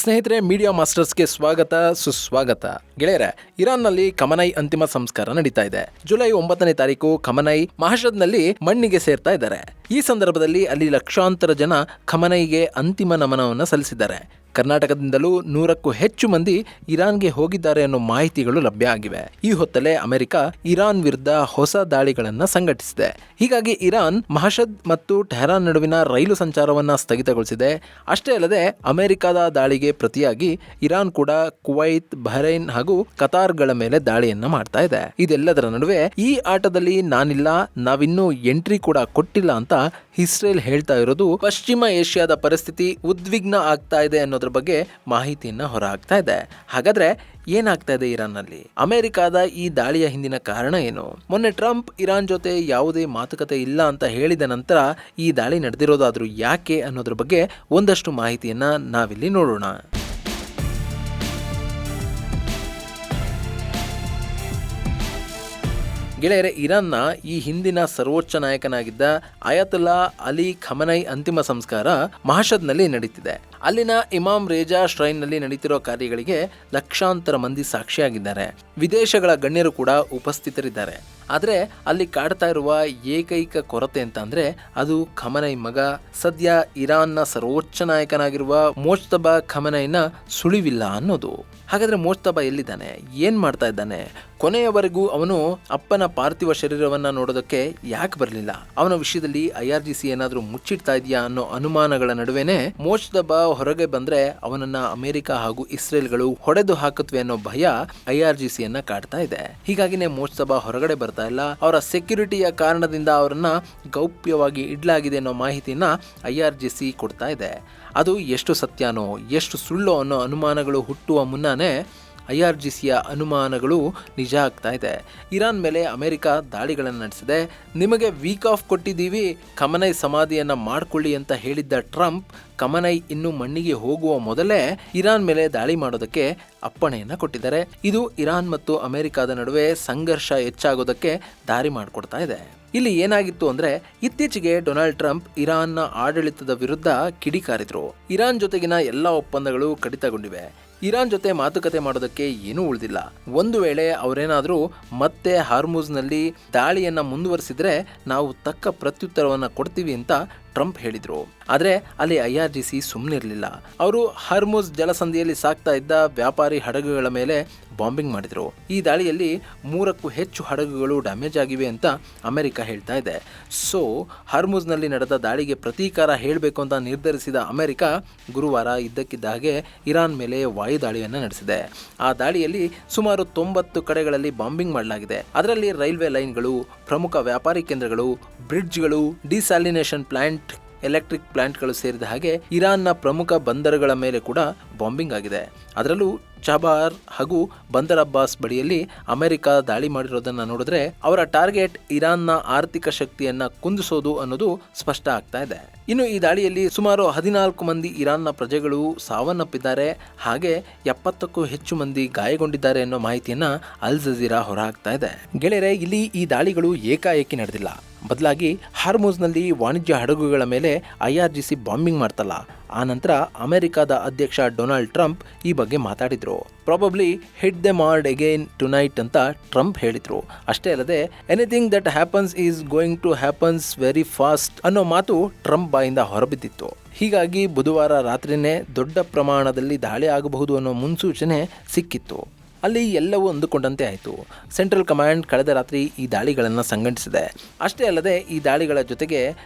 ಸ್ನೇಹಿತರೆ, ಮೀಡಿಯಾ ಮಾಸ್ಟರ್ಸ್ಗೆ ಸ್ವಾಗತ ಸುಸ್ವಾಗತ. ಗೆಳೆಯರೆ, ಇರಾನ್ನಲ್ಲಿ ಖಮನೈ ಅಂತಿಮ ಸಂಸ್ಕಾರ ನಡೀತಾ ಇದೆ. ಜುಲೈ 9ನೇ ತಾರೀಕು ಖಮನೈ ಮಹಷದ್ನಲ್ಲಿ ಮಣ್ಣಿಗೆ ಸೇರ್ತಾ ಇದ್ದಾರೆ. ಈ ಸಂದರ್ಭದಲ್ಲಿ ಅಲ್ಲಿ ಲಕ್ಷಾಂತರ ಜನ ಖಮನೈಗೆ ಅಂತಿಮ ನಮನವನ್ನು ಸಲ್ಲಿಸಿದ್ದಾರೆ. ಕರ್ನಾಟಕದಿಂದಲೂ 100ಕ್ಕೂ ಹೆಚ್ಚು ಮಂದಿ ಇರಾನ್ಗೆ ಹೋಗಿದ್ದಾರೆ ಅನ್ನೋ ಮಾಹಿತಿಗಳು ಲಭ್ಯ ಆಗಿವೆ. ಈ ಹೊತ್ತಲ್ಲೇ ಅಮೆರಿಕ ಇರಾನ್ ವಿರುದ್ಧ ಹೊಸ ದಾಳಿಗಳನ್ನು ಸಂಘಟಿಸಿದೆ. ಹೀಗಾಗಿ ಇರಾನ್ ಮಹಷದ್ ಮತ್ತು ಟೆಹರಾನ್ ನಡುವಿನ ರೈಲು ಸಂಚಾರವನ್ನು ಸ್ಥಗಿತಗೊಳಿಸಿದೆ. ಅಷ್ಟೇ ಅಲ್ಲದೆ ಅಮೆರಿಕದ ದಾಳಿಗೆ ಪ್ರತಿಯಾಗಿ ಇರಾನ್ ಕೂಡ ಕುವೈತ್, ಬಹ್ರೈನ್ ಹಾಗೂ ಕತಾರ್ಗಳ ಮೇಲೆ ದಾಳಿಯನ್ನ ಮಾಡ್ತಾ ಇದೆ. ಇದೆಲ್ಲದರ ನಡುವೆ ಈ ಆಟದಲ್ಲಿ ನಾನಿಲ್ಲ, ನಾವಿನ್ನೂ ಎಂಟ್ರಿ ಕೂಡ ಕೊಟ್ಟಿಲ್ಲ ಅಂತ ಇಸ್ರೇಲ್ ಹೇಳ್ತಾ ಇರೋದು ಪಶ್ಚಿಮ ಏಷ್ಯಾದ ಪರಿಸ್ಥಿತಿ ಉದ್ವಿಗ್ನ ಆಗ್ತಾ ಇದೆ ಅನ್ನೋದ್ರ ಬಗ್ಗೆ ಮಾಹಿತಿಯನ್ನ ಹೊರಹಾಕ್ತಾ ಇದೆ. ಹಾಗಾದ್ರೆ ಏನಾಗ್ತಾ ಇದೆ ಇರಾನ್ನಲ್ಲಿ? ಅಮೆರಿಕದ ಈ ದಾಳಿಯ ಹಿಂದಿನ ಕಾರಣ ಏನು? ಮೊನ್ನೆ ಟ್ರಂಪ್ ಇರಾನ್ ಜೊತೆ ಯಾವುದೇ ಮಾತುಕತೆ ಇಲ್ಲ ಅಂತ ಹೇಳಿದ ನಂತರ ಈ ದಾಳಿ ನಡೆದಿರೋದಾದ್ರೂ ಯಾಕೆ ಅನ್ನೋದ್ರ ಬಗ್ಗೆ ಒಂದಷ್ಟು ಮಾಹಿತಿಯನ್ನ ನಾವಿಲ್ಲಿ ನೋಡೋಣ. ಗೆಳೆಯರೆ, ಇರಾನ್ನ ಈ ಹಿಂದಿನ ಸರ್ವೋಚ್ಚ ನಾಯಕನಾಗಿದ್ದ ಅಯತುಲ್ಲಾ ಅಲಿ ಖಮನೈ ಅಂತಿಮ ಸಂಸ್ಕಾರ ಮಹಷದ್ನಲ್ಲಿ ನಡೀತಿದೆ. ಅಲ್ಲಿನ ಇಮಾಮ್ ರೇಜಾ ಶ್ರೈನ್ನಲ್ಲಿ ನಡೀತಿರೋ ಕಾರ್ಯಗಳಿಗೆ ಲಕ್ಷಾಂತರ ಮಂದಿ ಸಾಕ್ಷಿಯಾಗಿದ್ದಾರೆ. ವಿದೇಶಗಳ ಗಣ್ಯರು ಕೂಡ ಉಪಸ್ಥಿತರಿದ್ದಾರೆ. ಆದರೆ ಅಲ್ಲಿ ಕಾಡ್ತಾ ಇರುವ ಏಕೈಕ ಕೊರತೆ ಅಂತ ಅಂದ್ರೆ ಅದು ಖಮನೈ ಮಗ, ಸದ್ಯ ಇರಾನ್ನ ಸರ್ವೋಚ್ಚ ನಾಯಕನಾಗಿರುವ ಮೋಜ್ತಬಾ ಖಮನೈನ ಸುಳಿವಿಲ್ಲ ಅನ್ನೋದು. ಹಾಗಾದ್ರೆ ಮೋಜ್ತಬಾ ಎಲ್ಲಿದ್ದಾನೆ? ಏನ್ ಮಾಡ್ತಾ ಇದ್ದಾನೆ? ಕೊನೆಯವರೆಗೂ ಅವನು ಅಪ್ಪನ ಪಾರ್ಥಿವ ಶರೀರವನ್ನ ನೋಡೋದಕ್ಕೆ ಯಾಕೆ ಬರಲಿಲ್ಲ? ಅವನ ವಿಷಯದಲ್ಲಿ IRGC ಏನಾದ್ರೂ ಮುಚ್ಚಿಡ್ತಾ ಇದೆಯಾ ಅನ್ನೋ ಅನುಮಾನಗಳ ನಡುವೆನೆ ಮೋಜ್ತಬಾ ಹೊರಗೆ ಬಂದ್ರೆ ಅವನನ್ನ ಅಮೆರಿಕ ಹಾಗೂ ಇಸ್ರೇಲ್ಗಳು ಹೊಡೆದು ಹಾಕುತ್ತವೆ ಅನ್ನೋ ಭಯ IRGCಯನ್ನ ಕಾಡ್ತಾ ಇದೆ. ಹೀಗಾಗಿನೇ ಮೋಜ್ತಬಾ ಹೊರಗಡೆ ಬರ್ತಾ ಇಲ್ಲ. ಅವರ ಸೆಕ್ಯೂರಿಟಿಯ ಕಾರಣದಿಂದ ಅವರನ್ನ ಗೌಪ್ಯವಾಗಿ ಇಡ್ಲಾಗಿದೆ ಅನ್ನೋ ಮಾಹಿತಿಯನ್ನ IRGC ಕೊಡ್ತಾ ಇದೆ. ಅದು ಎಷ್ಟು ಸತ್ಯನೋ ಎಷ್ಟು ಸುಳ್ಳೋ ಅನ್ನೋ ಅನುಮಾನಗಳು ಹುಟ್ಟುವ ಮುನ್ನಾನೇ IRGCಯ ಅನುಮಾನಗಳು ನಿಜ ಆಗ್ತಾ ಇದೆ. ಇರಾನ್ ಮೇಲೆ ಅಮೆರಿಕ ದಾಳಿಗಳನ್ನು ನಡೆಸಿದೆ. ನಿಮಗೆ ವೀಕ್ ಆಫ್ ಕೊಟ್ಟಿದ್ದೀವಿ, ಖಮನೈ ಸಮಾಧಿಯನ್ನ ಮಾಡಿಕೊಳ್ಳಿ ಅಂತ ಹೇಳಿದ್ದ ಟ್ರಂಪ್ ಖಮನೈ ಇನ್ನು ಮಣ್ಣಿಗೆ ಹೋಗುವ ಮೊದಲೇ ಇರಾನ್ ಮೇಲೆ ದಾಳಿ ಮಾಡೋದಕ್ಕೆ ಅಪ್ಪಣೆಯನ್ನ ಕೊಟ್ಟಿದ್ದಾರೆ. ಇದು ಇರಾನ್ ಮತ್ತು ಅಮೆರಿಕದ ನಡುವೆ ಸಂಘರ್ಷ ಹೆಚ್ಚಾಗೋದಕ್ಕೆ ದಾರಿ ಮಾಡಿಕೊಡ್ತಾ ಇದೆ. ಇಲ್ಲಿ ಏನಾಗಿತ್ತು ಅಂದ್ರೆ, ಇತ್ತೀಚೆಗೆ ಡೊನಾಲ್ಡ್ ಟ್ರಂಪ್ ಇರಾನ್ನ ಆಡಳಿತದ ವಿರುದ್ಧ ಕಿಡಿಕಾರಿದ್ರು. ಇರಾನ್ ಜೊತೆಗಿನ ಎಲ್ಲ ಒಪ್ಪಂದಗಳು ಕಡಿತಗೊಂಡಿವೆ. ಇರಾನ್ ಜೊತೆ ಮಾತುಕತೆ ಮಾಡೋದಕ್ಕೆ ಏನೂ ಉಳಿದಿಲ್ಲ. ಒಂದು ವೇಳೆ ಅವರೇನಾದರೂ ಮತ್ತೆ ಹಾರ್ಮುಜ್ನಲ್ಲಿ ದಾಳಿಯನ್ನ ಮುಂದುವರಿಸಿದ್ರೆ ನಾವು ತಕ್ಕ ಪ್ರತ್ಯುತ್ತರವನ್ನು ಕೊಡ್ತೀವಿ ಅಂತ ಟ್ರಂಪ್ ಹೇಳಿದ್ರು. ಆದರೆ ಅಲ್ಲಿ IRGC ಸುಮ್ಮನಿರಲಿಲ್ಲ. ಅವರು ಹಾರ್ಮುಜ್ ಜಲಸಂಧಿಯಲ್ಲಿ ಸಾಗ್ತಾ ಇದ್ದ ವ್ಯಾಪಾರಿ ಹಡಗುಗಳ ಮೇಲೆ ಬಾಂಬಿಂಗ್ ಮಾಡಿದ್ರು. ಈ ದಾಳಿಯಲ್ಲಿ 3ಕ್ಕೂ ಹೆಚ್ಚು ಹಡಗುಗಳು ಡ್ಯಾಮೇಜ್ ಆಗಿವೆ ಅಂತ ಅಮೆರಿಕ ಹೇಳ್ತಾ ಇದೆ. ಸೊ ಹಾರ್ಮುಜ್ನಲ್ಲಿ ನಡೆದ ದಾಳಿಗೆ ಪ್ರತೀಕಾರ ಹೇಳಬೇಕು ಅಂತ ನಿರ್ಧರಿಸಿದ ಅಮೆರಿಕ ಗುರುವಾರ ಇದ್ದಕ್ಕಿದ್ದ ಹಾಗೆ ಇರಾನ್ ಮೇಲೆ ವಾಯುದಾಳಿಯನ್ನು ನಡೆಸಿದೆ. ಆ ದಾಳಿಯಲ್ಲಿ ಸುಮಾರು 90 ಕಡೆಗಳಲ್ಲಿ ಬಾಂಬಿಂಗ್ ಮಾಡಲಾಗಿದೆ. ಅದರಲ್ಲಿ ರೈಲ್ವೆ ಲೈನ್ಗಳು, ಪ್ರಮುಖ ವ್ಯಾಪಾರಿ ಕೇಂದ್ರಗಳು, ಬ್ರಿಡ್ಜ್ಗಳು, ಡಿಸ್ಯಾಲಿನೇಷನ್ ಪ್ಲಾಂಟ್, ಎಲೆಕ್ಟ್ರಿಕ್ ಪ್ಲಾಂಟ್ಗಳು ಸೇರಿದ ಹಾಗೆ ಇರಾನ್ನ ಪ್ರಮುಖ ಬಂದರುಗಳ ಮೇಲೆ ಕೂಡ ಬಾಂಬಿಂಗ್ ಆಗಿದೆ. ಅದರಲ್ಲೂ ಚಬಾರ್ ಹಾಗೂ ಬಂದರ್ ಅಬ್ಬಾಸ್ ಬಳಿಯಲ್ಲಿ ಅಮೆರಿಕ ದಾಳಿ ಮಾಡಿರೋದನ್ನ ನೋಡಿದ್ರೆ ಅವರ ಟಾರ್ಗೆಟ್ ಇರಾನ್ನ ಆರ್ಥಿಕ ಶಕ್ತಿಯನ್ನ ಕುಂದಿಸೋದು ಅನ್ನೋದು ಸ್ಪಷ್ಟ ಆಗ್ತಾ ಇದೆ. ಇನ್ನು ಈ ದಾಳಿಯಲ್ಲಿ ಸುಮಾರು 14 ಮಂದಿ ಇರಾನ್ನ ಪ್ರಜೆಗಳು ಸಾವನ್ನಪ್ಪಿದ್ದಾರೆ. ಹಾಗೆ 70ಕ್ಕೂ ಹೆಚ್ಚು ಮಂದಿ ಗಾಯಗೊಂಡಿದ್ದಾರೆ ಅನ್ನೋ ಮಾಹಿತಿಯನ್ನ ಅಲ್ ಜಜೀರಾ ಹೊರಹಾಕ್ತಾ ಇದೆ. ಗೆಳೆಯರೆ, ಇಲ್ಲಿ ಈ ದಾಳಿಗಳು ಏಕಾಏಕಿ ನಡೆದಿಲ್ಲ. ಬದಲಾಗಿ ಹಾರ್ಮುಜ್ನಲ್ಲಿ ವಾಣಿಜ್ಯ ಹಡಗುಗಳ ಮೇಲೆ IRGC ಬಾಂಬಿಂಗ್ ಮಾಡ್ತಲ್ಲ, ಆ ನಂತರ ಅಮೆರಿಕದ ಅಧ್ಯಕ್ಷ ಡೊನಾಲ್ಡ್ ಟ್ರಂಪ್ ಈ ಬಗ್ಗೆ ಮಾತಾಡಿದ್ರು. Probably hit them hard again tonight ಅಂತ ಟ್ರಂಪ್ ಹೇಳಿದ್ರು. ಅಷ್ಟೇ ಅಲ್ಲದೆ anything that happens is going to happens very fast ಅನ್ನೋ ಮಾತು ಟ್ರಂಪ್ ಬಾಯಿಂದ ಹೊರಬಿದ್ದಿತ್ತು. ಹೀಗಾಗಿ ಬುಧವಾರ ರಾತ್ರಿನೇ ದೊಡ್ಡ ಪ್ರಮಾಣದಲ್ಲಿ ದಾಳಿ ಆಗಬಹುದು ಅನ್ನೋ ಮುನ್ಸೂಚನೆ ಸಿಕ್ಕಿತ್ತು. ಅಲ್ಲಿ ಎಲ್ಲವೂ ಅಂದುಕೊಂಡಂತೆ ಆಯಿತು. ಸೆಂಟ್ರಲ್ ಕಮಾಂಡ್ ಕಳೆದ ರಾತ್ರಿ ಈ ದಾಳಿಗಳನ್ನು ಸಂಘಟಿಸಿದೆ. ಅಷ್ಟೇ ಅಲ್ಲದೆ ಈ ದಾಳಿಗಳ ಜೊತೆಗೆ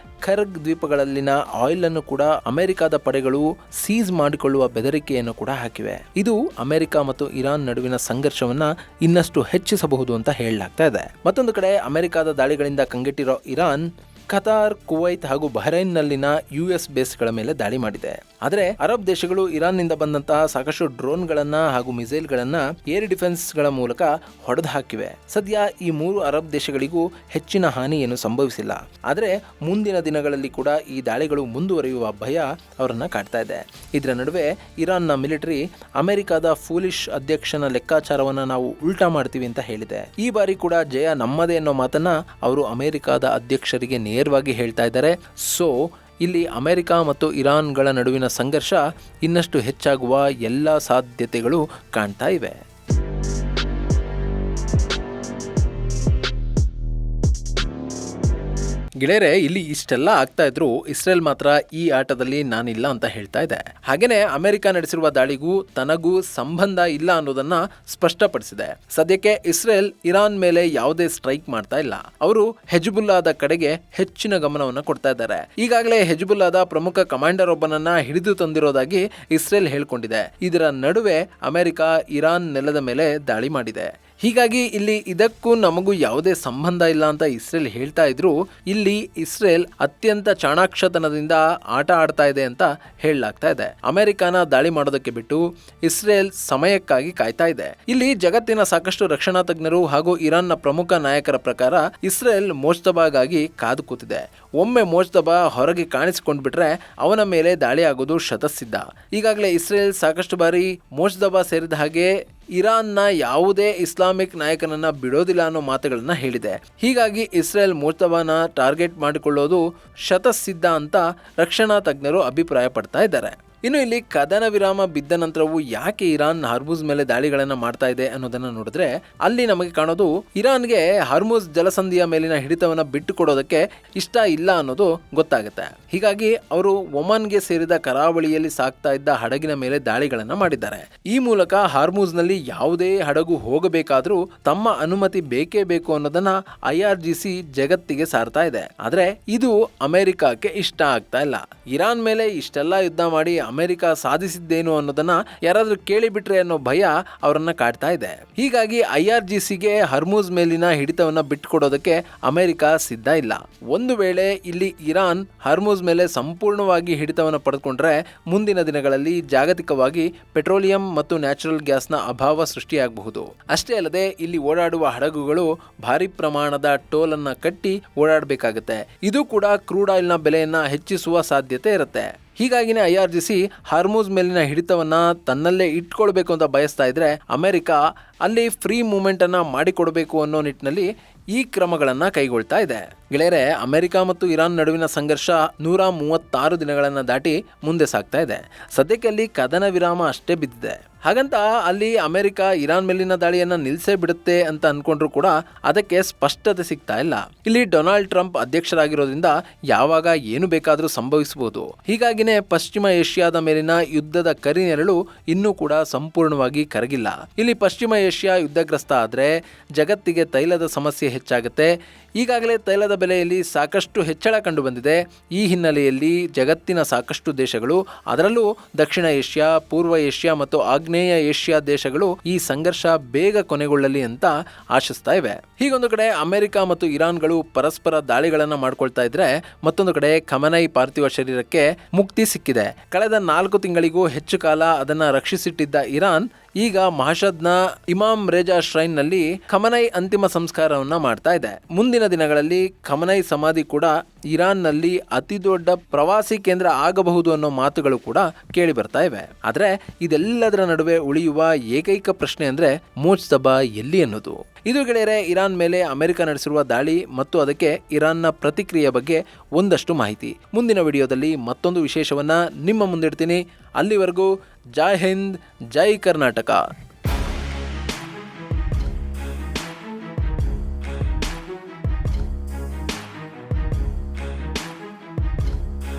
ಖರ್ಗ್ ದ್ವೀಪಗಳಲ್ಲಿನ ಆಯಿಲ್ ಅನ್ನು ಕೂಡ ಅಮೆರಿಕದ ಪಡೆಗಳು ಸೀಸ್ ಮಾಡಿಕೊಳ್ಳುವ ಬೆದರಿಕೆಯನ್ನು ಕೂಡ ಹಾಕಿವೆ. ಇದು ಅಮೆರಿಕ ಮತ್ತು ಇರಾನ್ ನಡುವಿನ ಸಂಘರ್ಷವನ್ನ ಇನ್ನಷ್ಟು ಹೆಚ್ಚಿಸಬಹುದು ಅಂತ ಹೇಳಲಾಗ್ತಾ ಇದೆ. ಮತ್ತೊಂದು ಕಡೆ ಅಮೆರಿಕದ ದಾಳಿಗಳಿಂದ ಕಂಗೆಟ್ಟಿರೋ ಇರಾನ್ ಕತಾರ್, ಕುವೈತ್ ಹಾಗೂ ಬಹ್ರೈನ್ನಲ್ಲಿನ US ಬೇಸ್ಗಳ ಮೇಲೆ ದಾಳಿ ಮಾಡಿದೆ. ಆದರೆ ಅರಬ್ ದೇಶಗಳು ಇರಾನ್ನಿಂದ ಬಂದಂತಹ ಸಾಕಷ್ಟು ಡ್ರೋನ್ಗಳನ್ನ ಹಾಗೂ ಮಿಸೈಲ್ಗಳನ್ನ ಏರ್ ಡಿಫೆನ್ಸ್ಗಳ ಮೂಲಕ ಹೊಡೆದು ಹಾಕಿವೆ. ಸದ್ಯ ಈ 3 ಅರಬ್ ದೇಶಗಳಿಗೂ ಹೆಚ್ಚಿನ ಹಾನಿ ಏನು ಸಂಭವಿಸಿಲ್ಲ. ಆದರೆ ಮುಂದಿನ ದಿನಗಳಲ್ಲಿ ಕೂಡ ಈ ದಾಳಿಗಳು ಮುಂದುವರಿಯುವ ಭಯ ಅವರನ್ನ ಕಾಡ್ತಾ ಇದೆ. ಇದರ ನಡುವೆ ಇರಾನ್ನ ಮಿಲಿಟರಿ ಅಮೆರಿಕದ ಫೂಲಿಶ್ ಅಧ್ಯಕ್ಷನ ಲೆಕ್ಕಾಚಾರವನ್ನ ನಾವು ಉಲ್ಟಾ ಮಾಡ್ತೀವಿ ಅಂತ ಹೇಳಿದೆ. ಈ ಬಾರಿ ಕೂಡ ಜಯ ನಮ್ಮದೇ ಅನ್ನೋ ಮಾತನ್ನ ಅವರು ಅಮೆರಿಕದ ಅಧ್ಯಕ್ಷರಿಗೆ ನೇರವಾಗಿ ಹೇಳ್ತಾ ಇದ್ದಾರೆ. ಸೊ ಇಲ್ಲಿ ಅಮೆರಿಕ ಮತ್ತು ಇರಾನ್ಗಳ ನಡುವಿನ ಸಂಘರ್ಷ ಇನ್ನಷ್ಟು ಹೆಚ್ಚಾಗುವ ಎಲ್ಲ ಸಾಧ್ಯತೆಗಳು ಕಾಣ್ತಾ ಇವೆ. ಗೆಳೆಯರೆ, ಇಲ್ಲಿ ಇಷ್ಟೆಲ್ಲ ಆಗ್ತಾ ಇದ್ರು ಇಸ್ರೇಲ್ ಮಾತ್ರ ಈ ಆಟದಲ್ಲಿ ನಾನಿಲ್ಲ ಅಂತ ಹೇಳ್ತಾ ಇದೆ. ಹಾಗೇನೆ ಅಮೆರಿಕ ನಡೆಸಿರುವ ದಾಳಿಗೂ ತನಗೂ ಸಂಬಂಧ ಇಲ್ಲ ಅನ್ನೋದನ್ನ ಸ್ಪಷ್ಟಪಡಿಸಿದೆ. ಸದ್ಯಕ್ಕೆ ಇಸ್ರೇಲ್ ಇರಾನ್ ಮೇಲೆ ಯಾವುದೇ ಸ್ಟ್ರೈಕ್ ಮಾಡ್ತಾ ಇಲ್ಲ. ಅವರು ಹೆಜ್ಬುಲ್ಲಾದ ಕಡೆಗೆ ಹೆಚ್ಚಿನ ಗಮನವನ್ನು ಕೊಡ್ತಾ ಇದ್ದಾರೆ. ಈಗಾಗಲೇ ಹೆಜ್ಬುಲ್ಲಾದ ಪ್ರಮುಖ ಕಮಾಂಡರ್ ಒಬ್ಬನನ್ನ ಹಿಡಿದು ತಂದಿರೋದಾಗಿ ಇಸ್ರೇಲ್ ಹೇಳ್ಕೊಂಡಿದೆ. ಇದರ ನಡುವೆ ಅಮೆರಿಕ ಇರಾನ್ ನೆಲದ ಮೇಲೆ ದಾಳಿ ಮಾಡಿದೆ. ಹೀಗಾಗಿ ಇಲ್ಲಿ ಇದಕ್ಕೂ ನಮಗೂ ಯಾವುದೇ ಸಂಬಂಧ ಇಲ್ಲ ಅಂತ ಇಸ್ರೇಲ್ ಹೇಳ್ತಾ ಇದ್ರು, ಇಲ್ಲಿ ಇಸ್ರೇಲ್ ಅತ್ಯಂತ ಚಾಣಾಕ್ಷತನದಿಂದ ಆಟ ಆಡ್ತಾ ಇದೆ ಅಂತ ಹೇಳಲಾಗ್ತಾ ಇದೆ. ಅಮೆರಿಕನ ದಾಳಿ ಮಾಡೋದಕ್ಕೆ ಬಿಟ್ಟು ಇಸ್ರೇಲ್ ಸಮಯಕ್ಕಾಗಿ ಕಾಯ್ತಾ ಇದೆ. ಇಲ್ಲಿ ಜಗತ್ತಿನ ಸಾಕಷ್ಟು ರಕ್ಷಣಾ ತಜ್ಞರು ಹಾಗೂ ಇರಾನ್ನ ಪ್ರಮುಖ ನಾಯಕರ ಪ್ರಕಾರ ಇಸ್ರೇಲ್ ಮೋಜ್ತಬಾಗಾಗಿ ಕಾದು ಕೂತಿದೆ. ಒಮ್ಮೆ ಮೋಜ್ತಬಾ ಹೊರಗೆ ಕಾಣಿಸಿಕೊಂಡು ಬಿಟ್ರೆ ಅವನ ಮೇಲೆ ದಾಳಿ ಆಗೋದು ಶತಸಿದ್ಧ. ಈಗಾಗಲೇ ಇಸ್ರೇಲ್ ಸಾಕಷ್ಟು ಬಾರಿ ಮೋಜ್ತಬಾ ಸೇರಿದ ಹಾಗೆ ಇರಾನ್ನ ಯಾವುದೇ ಇಸ್ಲಾಮಿಕ್ ನಾಯಕನನ್ನ ಬಿಡೋದಿಲ್ಲ ಅನ್ನೋ ಮಾತುಗಳನ್ನ ಹೇಳಿದೆ. ಹೀಗಾಗಿ ಇಸ್ರೇಲ್ ಮೋಜ್ತಬಾನ ಟಾರ್ಗೆಟ್ ಮಾಡಿಕೊಳ್ಳೋದು ಶತಸಿದ್ಧ ಅಂತ ರಕ್ಷಣಾ ತಜ್ಞರು ಅಭಿಪ್ರಾಯ ಪಡ್ತಾ ಇದ್ದಾರೆ. ಇನ್ನು ಇಲ್ಲಿ ಕದನ ವಿರಾಮ ಬಿದ್ದ ನಂತರವೂ ಯಾಕೆ ಇರಾನ್ ಹಾರ್ಮುಜ್ ಮೇಲೆ ದಾಳಿಗಳನ್ನ ಮಾಡ್ತಾ ಇದೆ ಅನ್ನೋದನ್ನ ನೋಡಿದ್ರೆ ಅಲ್ಲಿ ನಮಗೆ ಕಾಣೋದು ಇರಾನ್ಗೆ ಹಾರ್ಮುಜ್ ಜಲಸಂಧಿಯ ಮೇಲಿನ ಹಿಡಿತವನ್ನ ಬಿಟ್ಟು ಕೊಡೋದಕ್ಕೆ ಇಷ್ಟ ಇಲ್ಲ ಅನ್ನೋದು ಗೊತ್ತಾಗುತ್ತೆ. ಹೀಗಾಗಿ ಅವರು ಒಮನ್ಗೆ ಸೇರಿದ ಕರಾವಳಿಯಲ್ಲಿ ಸಾಗ್ತಾ ಇದ್ದ ಹಡಗಿನ ಮೇಲೆ ದಾಳಿಗಳನ್ನ ಮಾಡಿದ್ದಾರೆ. ಈ ಮೂಲಕ ಹಾರ್ಮುಜ್ ನಲ್ಲಿ ಯಾವುದೇ ಹಡಗು ಹೋಗಬೇಕಾದ್ರೂ ತಮ್ಮ ಅನುಮತಿ ಬೇಕೇ ಬೇಕು ಅನ್ನೋದನ್ನ IRGC ಜಗತ್ತಿಗೆ ಸಾರ್ತಾ ಇದೆ. ಆದ್ರೆ ಇದು ಅಮೆರಿಕಕ್ಕೆ ಇಷ್ಟ ಆಗ್ತಾ ಇಲ್ಲ. ಇರಾನ್ ಮೇಲೆ ಇಷ್ಟೆಲ್ಲ ಯುದ್ಧ ಮಾಡಿ ಅಮೆರಿಕ ಸಾಧಿಸಿದ್ದೇನು ಅನ್ನೋದನ್ನ ಯಾರಾದ್ರೂ ಕೇಳಿಬಿಟ್ರೆ ಅನ್ನೋ ಭಯ ಅವರನ್ನ ಕಾಡ್ತಾ ಇದೆ. ಹೀಗಾಗಿ IRGCಗೆ ಹರ್ಮುಜ್ ಮೇಲಿನ ಹಿಡಿತವನ್ನ ಬಿಟ್ಟುಕೊಡೋದಕ್ಕೆ ಅಮೆರಿಕ ಸಿದ್ಧ ಇಲ್ಲ. ಒಂದು ವೇಳೆ ಇಲ್ಲಿ ಇರಾನ್ ಹರ್ಮುಜ್ ಮೇಲೆ ಸಂಪೂರ್ಣವಾಗಿ ಹಿಡಿತವನ್ನ ಪಡೆದುಕೊಂಡ್ರೆ ಮುಂದಿನ ದಿನಗಳಲ್ಲಿ ಜಾಗತಿಕವಾಗಿ ಪೆಟ್ರೋಲಿಯಂ ಮತ್ತು ನ್ಯಾಚುರಲ್ ಗ್ಯಾಸ್ನ ಅಭಾವ ಸೃಷ್ಟಿಯಾಗಬಹುದು. ಅಷ್ಟೇ ಅಲ್ಲದೆ ಇಲ್ಲಿ ಓಡಾಡುವ ಹಡಗುಗಳು ಭಾರಿ ಪ್ರಮಾಣದ ಟೋಲ್ ಅನ್ನ ಕಟ್ಟಿ ಓಡಾಡಬೇಕಾಗುತ್ತೆ. ಇದು ಕೂಡ ಕ್ರೂಡ್ ಆಯಿಲ್ನ ಬೆಲೆಯನ್ನ ಹೆಚ್ಚಿಸುವ ಸಾಧ್ಯತೆ ಇರುತ್ತೆ. ಹೀಗಾಗಿನೇ IRGC ಹಾರ್ಮುಜ್ ಮೇಲಿನ ಹಿಡಿತವನ್ನ ತನ್ನಲ್ಲೇ ಇಟ್ಕೊಳ್ಬೇಕು ಅಂತ ಬಯಸ್ತಾ ಇದ್ರೆ ಅಮೆರಿಕ ಅಲ್ಲಿ ಫ್ರೀ ಮೂವ್ಮೆಂಟ್ ಅನ್ನ ಮಾಡಿಕೊಡಬೇಕು ಅನ್ನೋ ನಿಟ್ಟಿನಲ್ಲಿ ಈ ಕ್ರಮಗಳನ್ನ ಕೈಗೊಳ್ತಾ ಇದೆ. ಗೆಳೆಯರೆ, ಅಮೆರಿಕ ಮತ್ತು ಇರಾನ್ ನಡುವಿನ ಸಂಘರ್ಷ 136 ದಿನಗಳನ್ನ ದಾಟಿ ಮುಂದೆ ಸಾಗ್ತಾ ಇದೆ. ಸದ್ಯಕ್ಕೆ ಅಲ್ಲಿ ಕದನ ವಿರಾಮ ಅಷ್ಟೇ ಬಿದ್ದಿದೆ. ಹಾಗಂತ ಅಲ್ಲಿ ಅಮೆರಿಕ ಇರಾನ್ ಮೇಲಿನ ದಾಳಿಯನ್ನ ನಿಲ್ಸೇ ಬಿಡುತ್ತೆ ಅಂತ ಅನ್ಕೊಂಡ್ರು ಕೂಡ ಅದಕ್ಕೆ ಸ್ಪಷ್ಟತೆ ಸಿಗ್ತಾ ಇಲ್ಲ. ಇಲ್ಲಿ ಡೊನಾಲ್ಡ್ ಟ್ರಂಪ್ ಅಧ್ಯಕ್ಷರಾಗಿರೋದ್ರಿಂದ ಯಾವಾಗ ಏನು ಬೇಕಾದರೂ ಸಂಭವಿಸಬಹುದು. ಹೀಗಾಗಿನೇ ಪಶ್ಚಿಮ ಏಷ್ಯಾದ ಮೇಲಿನ ಯುದ್ಧದ ಕರಿನೆರಳು ಇನ್ನೂ ಕೂಡ ಸಂಪೂರ್ಣವಾಗಿ ಕರಗಿಲ್ಲ. ಇಲ್ಲಿ ಪಶ್ಚಿಮ ಏಷ್ಯಾ ಯುದ್ಧಗ್ರಸ್ತ ಆದ್ರೆ ಜಗತ್ತಿಗೆ ತೈಲದ ಸಮಸ್ಯೆ ಹೆಚ್ಚಾಗುತ್ತೆ. ಈಗಾಗಲೇ ತೈಲದ ಬೆಲೆಯಲ್ಲಿ ಸಾಕಷ್ಟು ಹೆಚ್ಚಳ ಕಂಡು ಬಂದಿದೆ. ಈ ಹಿನ್ನೆಲೆಯಲ್ಲಿ ಜಗತ್ತಿನ ಸಾಕಷ್ಟು ದೇಶಗಳು, ಅದರಲ್ಲೂ ದಕ್ಷಿಣ ಏಷ್ಯಾ, ಪೂರ್ವ ಏಷ್ಯಾ ಮತ್ತು ಆಗ್ನೇಯ ಏಷ್ಯಾ ದೇಶಗಳು ಈ ಸಂಘರ್ಷ ಬೇಗ ಕೊನೆಗೊಳ್ಳಲಿ ಅಂತ ಆಶಿಸ್ತಾ ಇವೆ. ಹೀಗೊಂದು ಕಡೆ ಅಮೆರಿಕ ಮತ್ತು ಇರಾನ್ಗಳು ಪರಸ್ಪರ ದಾಳಿಗಳನ್ನ ಮಾಡ್ಕೊಳ್ತಾ ಇದ್ರೆ, ಮತ್ತೊಂದು ಕಡೆ ಖಮನೈ ಪಾರ್ಥಿವ ಶರೀರಕ್ಕೆ ಮುಕ್ತಿ ಸಿಕ್ಕಿದೆ. ಕಳೆದ 4 ತಿಂಗಳಿಗೂ ಹೆಚ್ಚು ಕಾಲ ಅದನ್ನ ರಕ್ಷಿಸಿಟ್ಟಿದ್ದ ಇರಾನ್ ಈಗ ಮಹಷದ್ನ ಇಮಾಮ್ ರೇಜಾ ಶ್ರೈನ್ ನಲ್ಲಿ ಖಮನೈ ಅಂತಿಮ ಸಂಸ್ಕಾರವನ್ನ ಮಾಡ್ತಾ ಇದೆ. ಮುಂದಿನ ದಿನಗಳಲ್ಲಿ ಖಮನೈ ಸಮಾಧಿ ಕೂಡ ಇರಾನ್ ನಲ್ಲಿ ಅತಿ ದೊಡ್ಡ ಪ್ರವಾಸಿ ಕೇಂದ್ರ ಆಗಬಹುದು ಅನ್ನೋ ಮಾತುಗಳು ಕೂಡ ಕೇಳಿ ಬರ್ತಾ ಇವೆ. ಆದ್ರೆ ಇದೆಲ್ಲದರ ನಡುವೆ ಉಳಿಯುವ ಏಕೈಕ ಪ್ರಶ್ನೆ ಅಂದ್ರೆ ಮೋಜ್ತಬಾ ಎಲ್ಲಿ ಅನ್ನೋದು. ಇದು ಗೆಳೆಯರೆ, ಇರಾನ್ ಮೇಲೆ ಅಮೆರಿಕ ನಡೆಸಿರುವ ದಾಳಿ ಮತ್ತು ಅದಕ್ಕೆ ಇರಾನ್ನ ಪ್ರತಿಕ್ರಿಯೆ ಬಗ್ಗೆ ಒಂದಷ್ಟು ಮಾಹಿತಿ. ಮುಂದಿನ ವಿಡಿಯೋದಲ್ಲಿ ಮತ್ತೊಂದು ವಿಶೇಷವನ್ನ ನಿಮ್ಮ ಮುಂದಿಡ್ತೀನಿ. ಅಲ್ಲಿವರೆಗೂ ಜೈ ಹಿಂದ್, ಜೈ ಕರ್ನಾಟಕ.